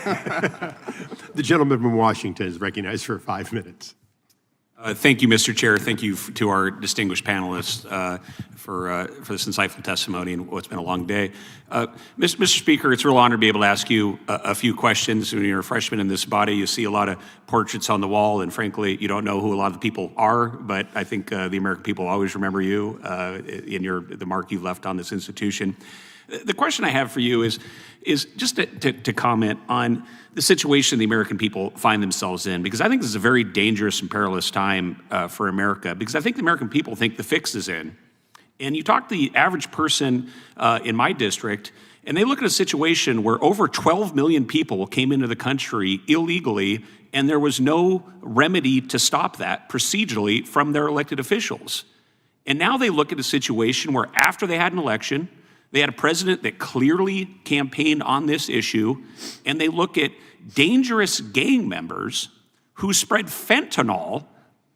The gentleman from Washington is recognized for 5 minutes. Thank you, Mr. Chair. Thank you to our distinguished panelists for this insightful testimony and what's been a long day. Mr. Speaker, it's a real honor to be able to ask you a few questions. When you're a freshman in this body, you see a lot of portraits on the wall, and frankly, you don't know who a lot of the people are, but I think the American people always remember you in the mark you've left on this institution. The question I have for you is just to comment on the situation the American people find themselves in, because I think this is a very dangerous and perilous time for America, because I think the American people think the fix is in. And you talk to the average person in my district, and they look at a situation where over 12 million people came into the country illegally, and there was no remedy to stop that procedurally from their elected officials. And now they look at a situation where after they had an election, they had a president that clearly campaigned on this issue, and they look at dangerous gang members who spread fentanyl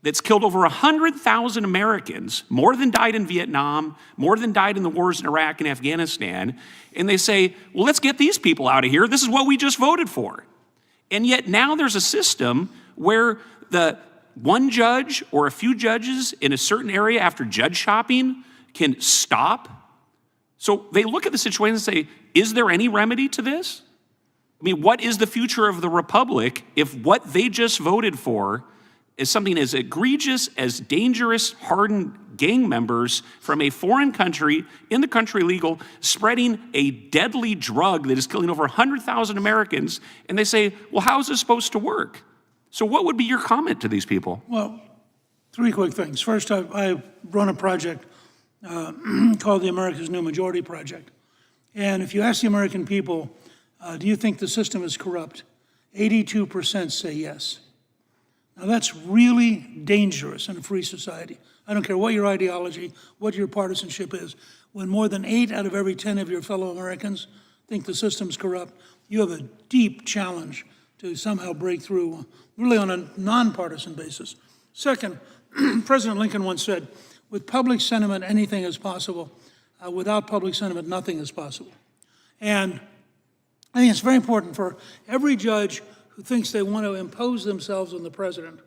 that's killed over 100,000 Americans, more than died in Vietnam, more than died in the wars in Iraq and Afghanistan, and they say, well, let's get these people out of here. This is what we just voted for. And yet now there's a system where the one judge or a few judges in a certain area after judge shopping can stop. So they look at the situation and say, is there any remedy to this? I mean, what is the future of the republic if what they just voted for is something as egregious as dangerous, hardened gang members from a foreign country, in the country legal, spreading a deadly drug that is killing over 100,000 Americans, and they say, well, how is this supposed to work? So what would be your comment to these people? Well, three quick things. First, I run a project called the America's New Majority Project. And if you ask the American people, do you think the system is corrupt? 82% say yes. Now that's really dangerous in a free society. I don't care what your ideology, what your partisanship is. When more than 8 out of every 10 of your fellow Americans think the system's corrupt, you have a deep challenge to somehow break through, really on a nonpartisan basis. Second, President Lincoln once said, with public sentiment, anything is possible. Without public sentiment, nothing is possible. And I think it's very important for every judge who thinks they want to impose themselves on the president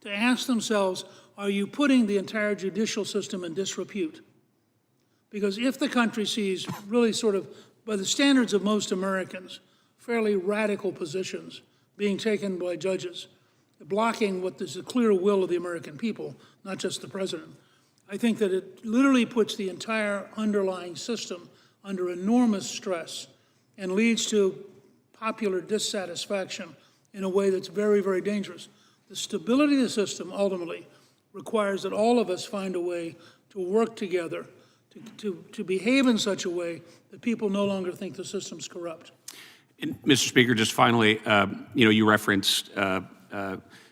to ask themselves, are you putting the entire judicial system in disrepute? Because if the country sees really sort of, by the standards of most Americans, fairly radical positions being taken by judges, blocking what is the clear will of the American people, not just the president, I think that it literally puts the entire underlying system under enormous stress and leads to popular dissatisfaction in a way that's very, very dangerous. The stability of the system ultimately requires that all of us find a way to work together, to behave in such a way that people no longer think the system's corrupt. And Mr. Speaker, just finally, you referenced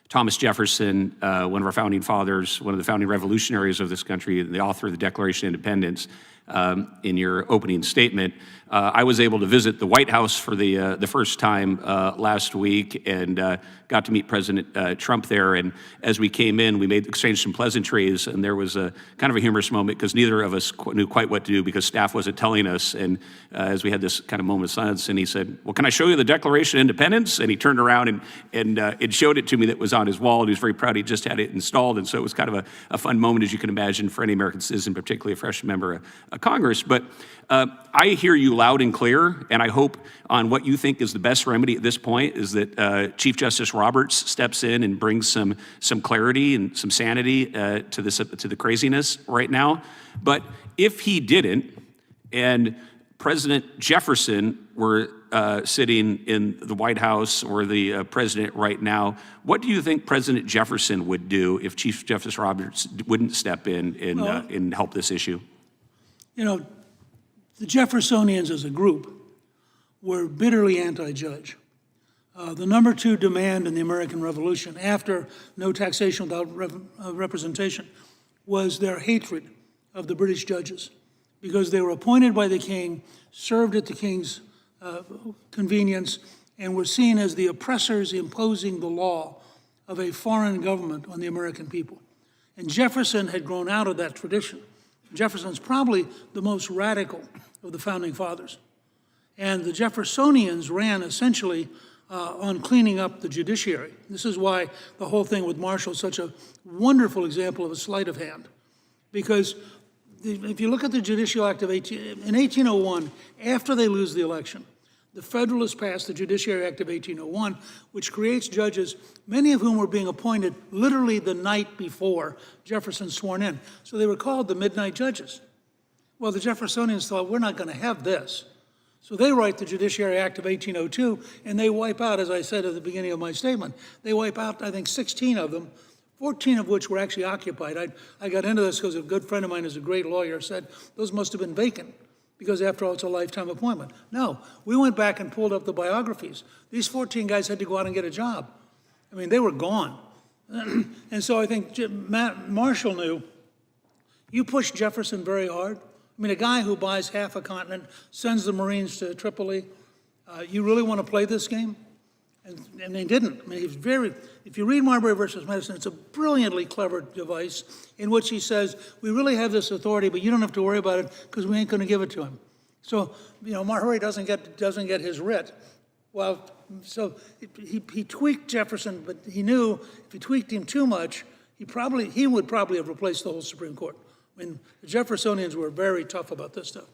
Thomas Jefferson, one of our founding fathers, one of the founding revolutionaries of this country, the author of the Declaration of Independence, in your opening statement. I was able to visit the White House for the first time last week and got to meet President Trump there. And as we came in, we exchanged some pleasantries, and there was a kind of a humorous moment because neither of us knew quite what to do because staff wasn't telling us. And as we had this kind of moment of silence, and he said, well, can I show you the Declaration of Independence? And he turned around and it showed it to me that was on his wall, and he was very proud he just had it installed. And so it was kind of a fun moment, as you can imagine, for any American citizen, particularly a freshman member of Congress. But I hear you loud and clear, and I hope on what you think is the best remedy at this point is that Chief Justice Roberts steps in and brings some clarity and some sanity to the craziness right now. But if he didn't, and President Jefferson were sitting in the White House or the president right now, what do you think President Jefferson would do if Chief Justice Roberts wouldn't step in and help this issue? You know, the Jeffersonians as a group were bitterly anti-judge. The number 2 demand in the American Revolution after no taxation without representation was their hatred of the British judges because they were appointed by the king, served at the king's convenience, and were seen as the oppressors imposing the law of a foreign government on the American people. And Jefferson had grown out of that tradition. Jefferson's probably the most radical of the founding fathers. And the Jeffersonians ran essentially on cleaning up the judiciary. This is why the whole thing with Marshall is such a wonderful example of a sleight of hand. Because if you look at the Judicial Act of in 1801, after they lose the election, the Federalists passed the Judiciary Act of 1801, which creates judges, many of whom were being appointed literally the night before Jefferson sworn in. So they were called the midnight judges. Well, the Jeffersonians thought, we're not going to have this. So they write the Judiciary Act of 1802, and they wipe out, as I said at the beginning of my statement, they wipe out, I think, 16 of them, 14 of which were actually occupied. I got into this because a good friend of mine who's a great lawyer said those must have been vacant, because after all, it's a lifetime appointment. No, we went back and pulled up the biographies. These 14 guys had to go out and get a job. I mean, they were gone. And so I think Marshall knew, you pushed Jefferson very hard. I mean, a guy who buys half a continent, sends the Marines to Tripoli, you really want to play this game? And they didn't. I mean, he's if you read Marbury versus Madison, it's a brilliantly clever device in which he says, we really have this authority, but you don't have to worry about it because we ain't going to give it to him. So, Marbury doesn't get his writ. Well, so he tweaked Jefferson, but he knew if he tweaked him too much, he would probably have replaced the whole Supreme Court. I mean, the Jeffersonians were very tough about this stuff.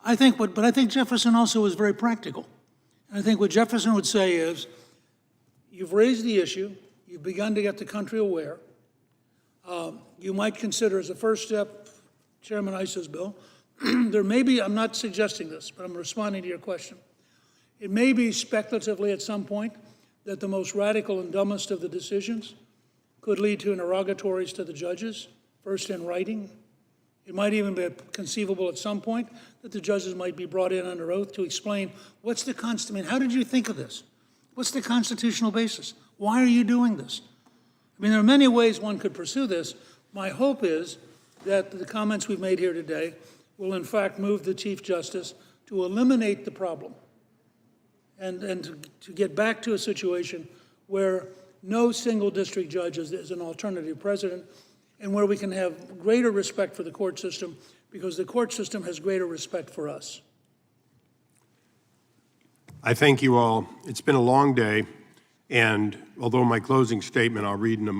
I think Jefferson also was very practical. And I think what Jefferson would say is, you've raised the issue, you've begun to get the country aware. You might consider as a first step, Chairman Issa's bill, there may be, I'm not suggesting this, but I'm responding to your question. It may be speculatively at some point that the most radical and dumbest of the decisions could lead to interrogatories to the judges, first in writing. It might even be conceivable at some point that the judges might be brought in under oath to explain what's the how did you think of this? What's the constitutional basis? Why are you doing this? I mean, there are many ways one could pursue this. My hope is that the comments we've made here today will in fact move the Chief Justice to eliminate the problem and to get back to a situation where no single district judge is an alternative president, and where we can have greater respect for the court system because the court system has greater respect for us. I thank you all. It's been a long day, and although my closing statement I'll read in a